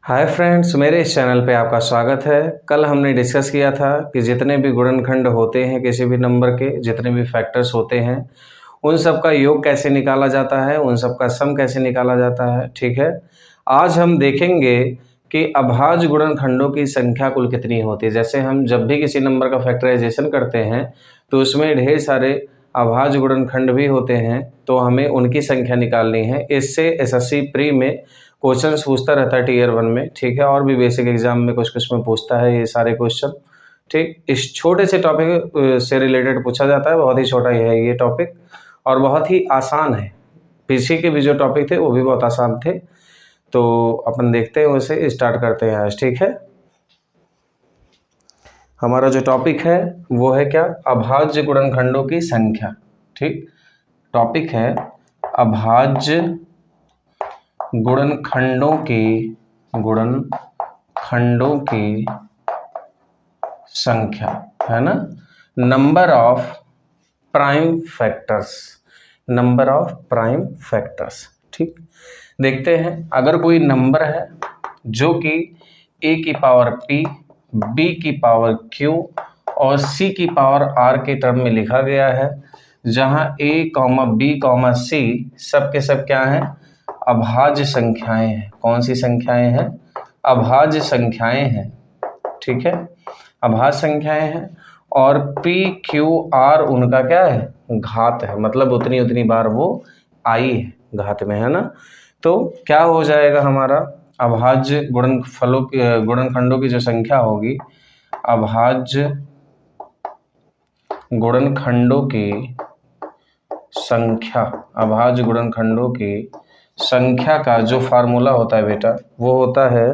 Hi friends, मेरे इस channel पे आपका स्वागत है। कल हमने डिस्कस किया था कि जितने भी गुणनखंड होते हैं किसी भी नंबर के, जितने भी फैक्टर्स होते हैं, उन सब का योग कैसे निकाला जाता है, उन सब का सम कैसे निकाला जाता है। ठीक है, आज हम देखेंगे कि अभाज्य गुणनखंडों की संख्या कुल कितनी होती है। जैसे हम जब भी किसी नंबर का फैक्टराइजेशन करते हैं तो उसमें ढेर सारे अभाज्य गुणनखंड भी होते हैं, तो हमें उनकी संख्या निकालनी है। इससे एसएससी प्री में क्वेश्चन पूछता रहता है टीयर 1 में। ठीक है, और भी बेसिक एग्जाम में कुछ कुछ में पूछता है ये सारे क्वेश्चन। ठीक, इस छोटे से टॉपिक से रिलेटेड पूछा जाता है। बहुत ही छोटा ही है ये टॉपिक और बहुत ही आसान है। पीछे के भी जो टॉपिक थे वो भी बहुत आसान थे, तो अपन देखते हैं, उसे स्टार्ट करते हैं आज। ठीक है, हमारा जो टॉपिक है वो है क्या, अभाज्य गुणनखंडों की संख्या। ठीक, टॉपिक है अभाज्य गुणनखंडों की संख्या, है ना। Number of prime factors. ठीक, देखते हैं, अगर कोई नंबर है जो कि a की पावर p, b की पावर q और c की पावर r के टर्म में लिखा गया है, जहां a, b, c सब के सब क्या हैं, अभाज्य संख्याएं हैं। कौन सी संख्याएं हैं, अभाज्य संख्याएं हैं। ठीक है, अभाज्य संख्याएं हैं और p, q, r उनका क्या है, घात है, मतलब उतनी उतनी बार वो आई है घात में, है ना। तो क्या हो जाएगा हमारा, अभाज्य गुणनखंडों की जो संख्या होगी, अभाज्य गुणनखंडों की संख्या का जो फार्मूला होता है बेटा, वो होता है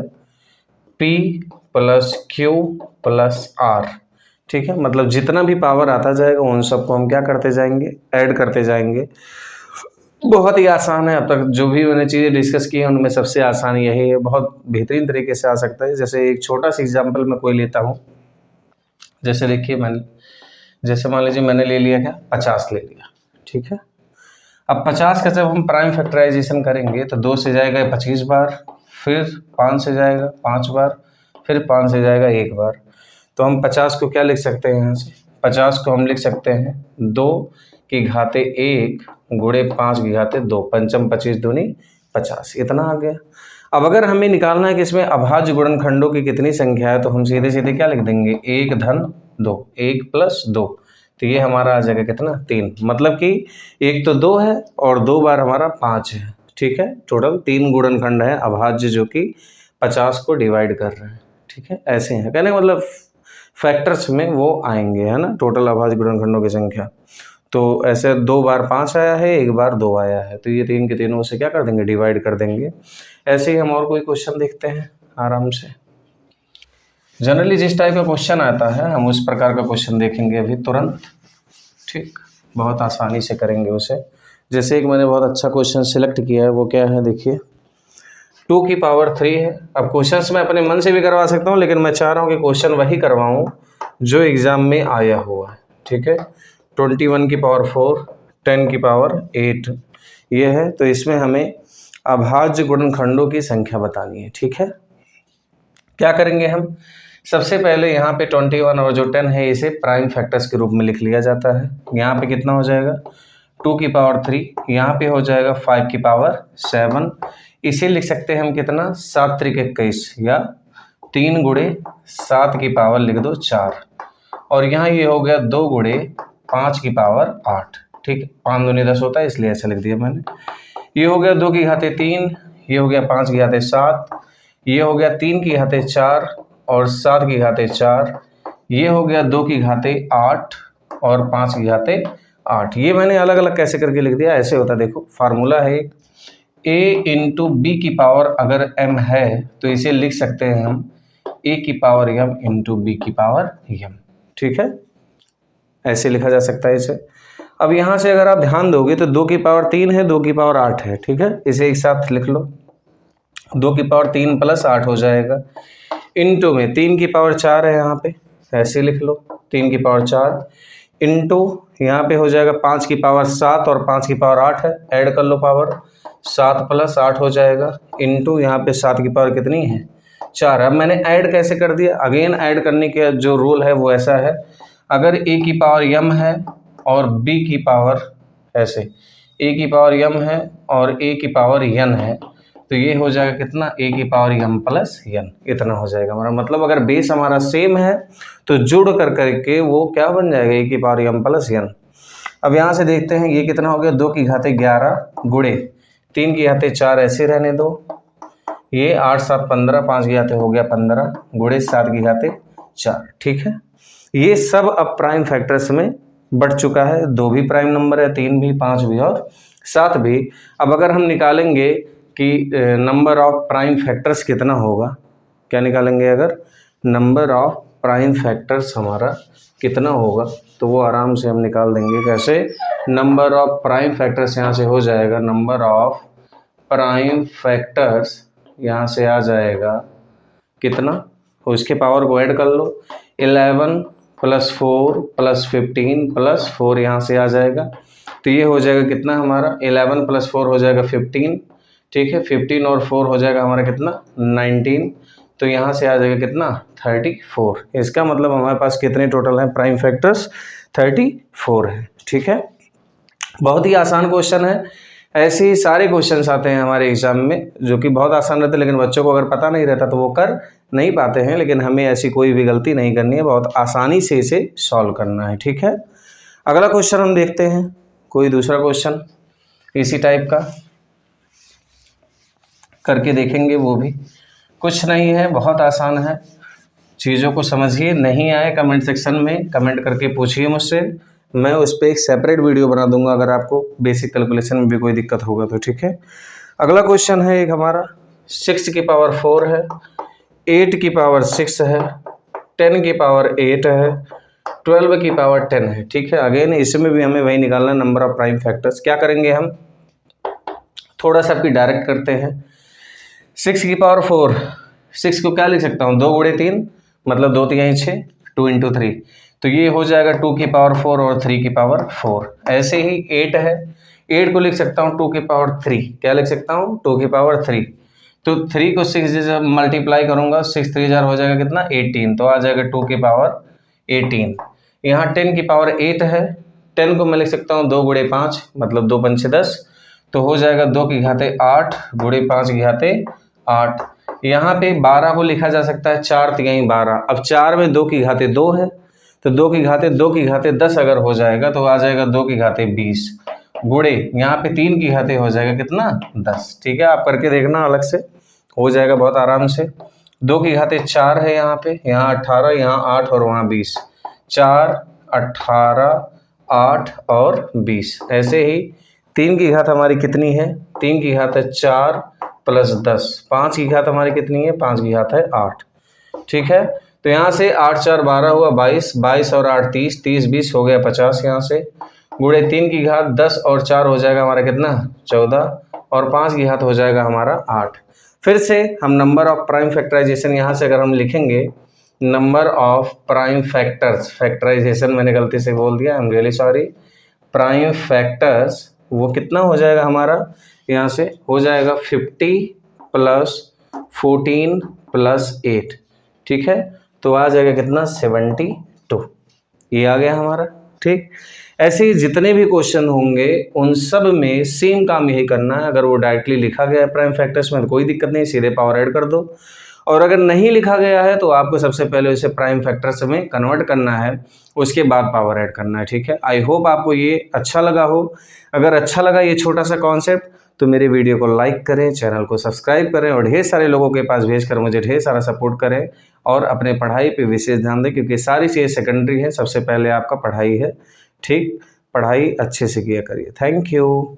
p plus Q plus R. ठीक है, मतलब जितना भी पावर आता जाएगा उन सबको हम क्या करते जाएंगे, ऐड करते जाएंगे। बहुत ही आसान है। अब तक जो भी मैंने चीज़ें डिस्कस की हैं उनमें सबसे आसान यही है। बहुत बेहतरीन तरीके से आ सकता है। जैसे एक छोटा सा एग्जाम्पल मैं कोई लेता हूँ, जैसे देखिए, जैसे मान लीजिए मैंने ले लिया क्या, 50 ले लिया। ठीक है, अब 50 का जब हम प्राइम फैक्टराइजेशन करेंगे तो 2 से जाएगा 25 बार, फिर 5 से जाएगा 5 बार, फिर 5 से जाएगा 1 बार। तो हम 50 को क्या लिख सकते हैं, यहाँ से 50 को हम लिख सकते हैं 2 की घाते 1 गुणे 5 की घाते 2, पंचम 25 दूनी 50, इतना आ गया। अब अगर हमें निकालना है कि इसमें अभाज्य गुणनखंडों की कितनी संख्या है, तो हम सीधे सीधे क्या लिख देंगे, 1 धन 2, 1 प्लस 2, तो ये हमारा आ जाएगा कितना, 3। मतलब कि एक तो 2 है और 2 बार हमारा 5 है। ठीक है, टोटल 3 गुणनखंड है अभाज्य जो कि 50 को डिवाइड कर रहे हैं। ठीक है, ऐसे हैं, कहने का मतलब फैक्टर्स में वो आएंगे, है ना, टोटल अभाज्य गुणनखंडों की संख्या। तो ऐसे 2 बार 5 आया है, 1 बार 2 आया है, तो ये 3 के तीनों से क्या कर देंगे, डिवाइड कर देंगे। ऐसे ही हम और कोई क्वेश्चन देखते हैं आराम से। जनरली जिस टाइप का क्वेश्चन आता है हम उस प्रकार का क्वेश्चन देखेंगे अभी तुरंत। ठीक, बहुत आसानी से करेंगे उसे। जैसे एक मैंने बहुत अच्छा क्वेश्चन सिलेक्ट किया है, वो क्या है, देखिए 2 की पावर 3 है। अब क्वेश्चंस मैं अपने मन से भी करवा सकता हूँ, लेकिन मैं चाह रहा हूँ कि क्वेश्चन वही करवाऊँ जो एग्जाम में आया हुआ है। ठीक है, 21 की पावर 4, 10 की पावर 8 ये है। तो इसमें हमें अभाज्य गुणनखंडों की संख्या बतानी है। ठीक है, क्या करेंगे हम, सबसे पहले यहाँ पे 21 और जो 10 है इसे प्राइम फैक्टर्स के रूप में लिख लिया जाता है। यहाँ पे कितना हो जाएगा, 2 की पावर 3, यहाँ पे हो जाएगा 5 की पावर 7, इसे लिख सकते हैं हम कितना, 7 त्रिक 21 या 3 गुणे 7 की पावर लिख दो 4, और यहाँ ये हो गया 2 गुणे 5 की पावर 8। ठीक है, 5 दूनी 10 होता है, इसलिए ऐसा लिख दिया मैंने। ये हो गया 2 की घाते 3, ये हो गया 5 की घाते 7, ये हो गया 3 की घाते 4 और 7 की घाते 4, ये हो गया 2 की घाते 8 और 5 की घाते 8। ये मैंने अलग अलग कैसे करके लिख दिया, ऐसे होता है। देखो फार्मूला है a इंटू बी की पावर अगर m है तो इसे लिख सकते हैं हम a की पावर m इंटू बी की पावर m। ठीक है, ऐसे लिखा जा सकता है इसे। अब यहाँ से अगर आप ध्यान दोगे तो 2 की पावर 3 है, 2 की पावर 8 है। ठीक है, इसे एक साथ लिख लो, 2 की पावर 3 प्लस 8 हो जाएगा, इंटू में 3 की पावर 4 है, यहाँ पे ऐसे लिख लो 3 की पावर 4, इंटू यहाँ पे हो जाएगा 5 की पावर 7 और 5 की पावर 8 है, ऐड कर लो पावर, 7 प्लस 8 हो जाएगा, इंटू यहाँ पे 7 की पावर कितनी है 4। अब मैंने ऐड कैसे कर दिया, अगेन ऐड करने का जो रूल है वो ऐसा है, अगर a की पावर m है और b की पावर ऐसे a की पावर m है और a की पावर n है, तो ये हो जाएगा कितना, a की पावर m प्लस n, इतना हो जाएगा हमारा। मतलब अगर बेस हमारा सेम है तो जुड़ कर करके वो क्या बन जाएगा, a की पावर m प्लस n। अब यहाँ से देखते हैं ये कितना हो गया, 2 की घाते 11 गुणे 3 की घाते 4 ऐसे रहने दो, ये 8 7 15, 5 की घाते हो गया 15 गुणे 7 की घाते 4। ठीक है, ये सब अब प्राइम फैक्टर्स में बढ़ चुका है, 2 भी प्राइम नंबर है, 3 भी, 5 भी और 7 भी। अब अगर हम निकालेंगे कि नंबर ऑफ प्राइम फैक्टर्स कितना होगा, क्या निकालेंगे, अगर नंबर ऑफ प्राइम फैक्टर्स हमारा कितना होगा, तो वो आराम से हम निकाल देंगे। कैसे, नंबर ऑफ प्राइम फैक्टर्स यहाँ से हो जाएगा, नंबर ऑफ प्राइम फैक्टर्स यहाँ से आ जाएगा कितना, तो इसके पावर को ऐड कर लो, 11 + 4 + 15 + 4 यहाँ से आ जाएगा, तो ये हो जाएगा कितना हमारा, 11 + 4 हो जाएगा 15। ठीक है, 15 और 4 हो जाएगा हमारा कितना, 19, तो यहाँ से आ जाएगा कितना, 34। इसका मतलब हमारे पास कितने टोटल हैं प्राइम फैक्टर्स, 34 है। ठीक है, बहुत ही आसान क्वेश्चन है, ऐसे ही सारे क्वेश्चंस आते हैं हमारे एग्जाम में जो कि बहुत आसान रहते हैं, लेकिन बच्चों को अगर पता नहीं रहता तो वो कर नहीं पाते हैं। लेकिन हमें ऐसी कोई भी गलती नहीं करनी है, बहुत आसानी से इसे सॉल्व करना है। ठीक है, अगला क्वेश्चन हम देखते हैं, कोई दूसरा क्वेश्चन इसी टाइप का करके देखेंगे, वो भी कुछ नहीं है, बहुत आसान है। चीज़ों को समझिए, नहीं आए कमेंट सेक्शन में कमेंट करके पूछिए मुझसे, मैं उस पर एक सेपरेट वीडियो बना दूंगा अगर आपको बेसिक कैलकुलेशन में भी कोई दिक्कत होगा तो। ठीक है, अगला क्वेश्चन है एक हमारा, 6 की पावर 4 है, 8 की पावर 6 है, 10 की पावर 8 है, 12 की पावर 10 है। ठीक है, अगेन इसमें भी हमें वही निकालना है, नंबर ऑफ प्राइम फैक्टर्स। क्या करेंगे हम, थोड़ा सा भी डायरेक्ट करते हैं। 6 की पावर 4, 6 को क्या लिख सकता हूँ, 2 गुणे 3 मतलब 2 3 6, 2 × 3, तो ये हो जाएगा 2 की पावर 4 और 3 की पावर 4। ऐसे ही 8 है, 8 को लिख सकता हूँ 2 की पावर 3, क्या लिख सकता हूँ, 2 की पावर 3, तो 3 को 6 से जब मल्टीप्लाई करूँगा 6 3 हो जाएगा कितना, 18, तो आ जाएगा 2 की पावर 18। यहाँ 10 की पावर 8 है, 10 को मैं लिख सकता हूँ 2 गुणे 5 मतलब 2 पंचे 10, तो हो जाएगा 2 की घाते 8 गुणे 5 की घाते 8। यहाँ पे 12 को लिखा जा सकता है 4 3 12, अब 4 में 2 की घाते 2 है, तो 2 की घाते 10 अगर हो जाएगा तो आ जाएगा 2 की घाते 20 गुणे यहाँ पे 3 की घाते हो जाएगा कितना, 10। ठीक है, आप करके देखना, अलग से हो जाएगा बहुत आराम से। 2 की घाते 4 है यहाँ पे, यहाँ 18, यहाँ 8 और वहाँ 20, 4 18 8 और 20। ऐसे ही 3 की घात हमारी कितनी है, 3 की घात है 4 + 10, 5 की घात हमारी कितनी है, 5 की घात है 8। ठीक है, तो यहाँ से 8 4 12 हुआ 22, 22 और 8 30, 30 20 हो गया 50, यहाँ से गुणे 3 की घात 10 और 4 हो जाएगा हमारा कितना, 14, और 5 की घात हो जाएगा हमारा 8। फिर से हम नंबर ऑफ प्राइम फैक्टराइजेशन यहाँ से अगर हम लिखेंगे, number of prime factors, factorization मैंने गलती से बोल दिया, I am really sorry, prime factors वो कितना हो जाएगा हमारा, यहाँ से हो जाएगा 50 + 14 + 8। ठीक है, तो आ जाएगा कितना, 72, ये आ गया हमारा। ठीक, ऐसे ही जितने भी क्वेश्चन होंगे उन सब में सेम काम यही करना है। अगर वो डायरेक्टली लिखा गया है प्राइम फैक्टर्स में तो कोई दिक्कत नहीं, सीधे पावर ऐड कर दो, और अगर नहीं लिखा गया है तो आपको सबसे पहले उसे प्राइम फैक्टर्स में कन्वर्ट करना है, उसके बाद पावर ऐड करना है। ठीक है, आई होप आपको ये अच्छा लगा हो। अगर अच्छा लगा ये छोटा सा कॉन्सेप्ट तो मेरे वीडियो को लाइक करें, चैनल को सब्सक्राइब करें और ढेर सारे लोगों के पास भेजकर मुझे ढेर सारा सपोर्ट करें, और अपने पढ़ाई पे विशेष ध्यान दें, क्योंकि सारी चीज़ें सेकेंडरी है, सबसे पहले आपका पढ़ाई है। ठीक, पढ़ाई अच्छे से किया करिए। Thank you.